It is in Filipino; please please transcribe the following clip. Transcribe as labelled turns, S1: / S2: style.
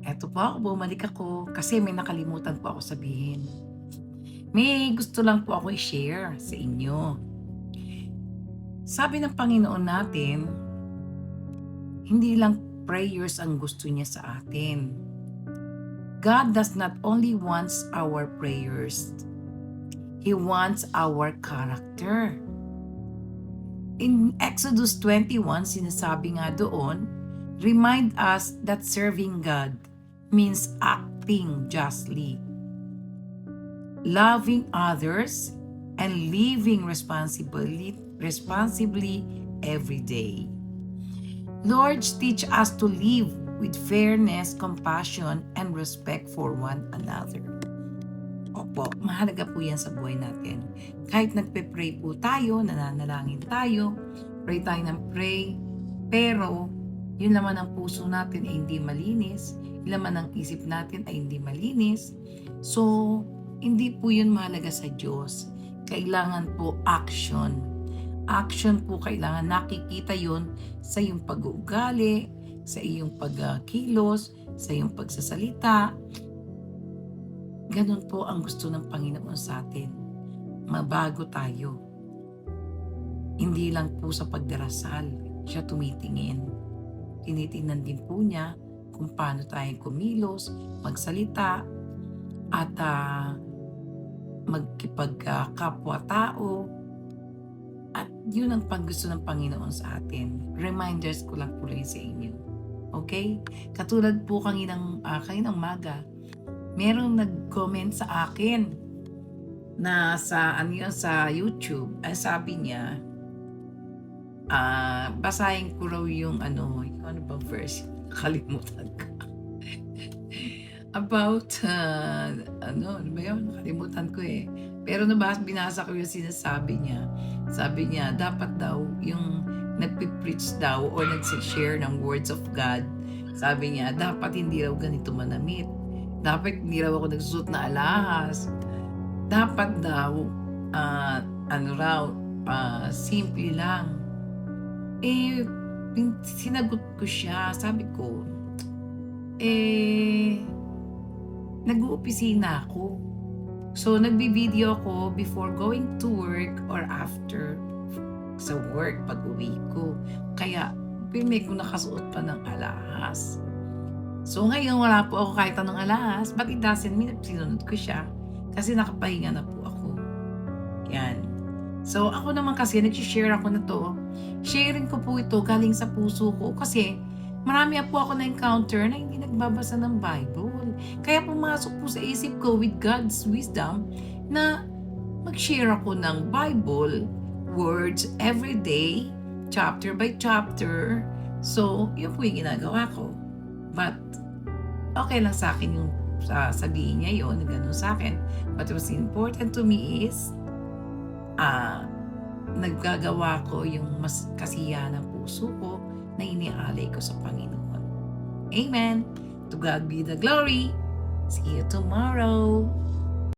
S1: Eto po ako, bumalik ako kasi may nakalimutan po ako sabihin. May gusto lang po ako i-share sa inyo. Sabi ng Panginoon natin, hindi lang prayers ang gusto niya sa atin. God does not only wants our prayers, He wants our character. In Exodus 21, sinasabi nga doon, remind us that serving God means acting justly, loving others, and living responsibly every day. Lord, teach us to live with fairness, compassion, and respect for one another. Opo, mahalaga po yan sa buhay natin. Kahit nagpe-pray po tayo, nananalangin tayo, pray tayo ng pray, pero yun naman ang puso natin ay hindi malinis, yun naman ang isip natin ay hindi malinis. So, hindi po yun mahalaga sa Diyos. Kailangan po action. Action po kailangan. Nakikita yun sa iyong pag-uugali, sa iyong pagkilos, sa iyong pagsasalita. Ganun po ang gusto ng Panginoon sa atin. Mabago tayo. Hindi lang po sa pagdarasal siya tumitingin. Tinitingnan din po niya kung paano tayo kumilos, magsalita, at magkipagkapwa-tao. At yun ang paggusto ng Panginoon sa atin. Reminders ko lang po rin sa inyo. Okay? Katulad po kaninang maga, merong nag-comment sa akin na sa sa YouTube. Sabi niya, basahin ko raw yung ano ba verse? Nakalimutan ko. About, ano ba yun? Nakalimutan ko eh. Pero binasa ko yung sinasabi niya. Sabi niya, dapat daw yung nagpipreach daw o nag-share ng words of God, sabi niya, dapat hindi raw ganito manamit. Dapat hindi raw ako nagsusuot na alahas. Dapat daw, simple lang. Sinagot ko siya, sabi ko, nag-uopisina ako. So, nagbi-video ako before going to work or after sa work pag uwi ko. Kaya, pinay ko nakasuot pa ng alahas. So, ngayon wala po ako kahit anong alahas, but it doesn't mean sinunod ko siya kasi nakapahinga na po ako. Yan. So, ako naman kasi, nag-share ako na to. Sharing ko po ito galing sa puso ko kasi marami po ako na-encounter na hindi nagbabasa ng Bible. Kaya pumasok po sa isip ko with God's wisdom na mag-share ako ng Bible words every day, chapter by chapter. So, yun po yung ginagawa ko. But, okay lang sa akin yung sabihin niya yun, ganun sa akin. But what's important to me is, naggagawa ko yung mas kasiyahan ng puso ko na iniaalay ko sa Panginoon. Amen. To God be the glory. See you tomorrow.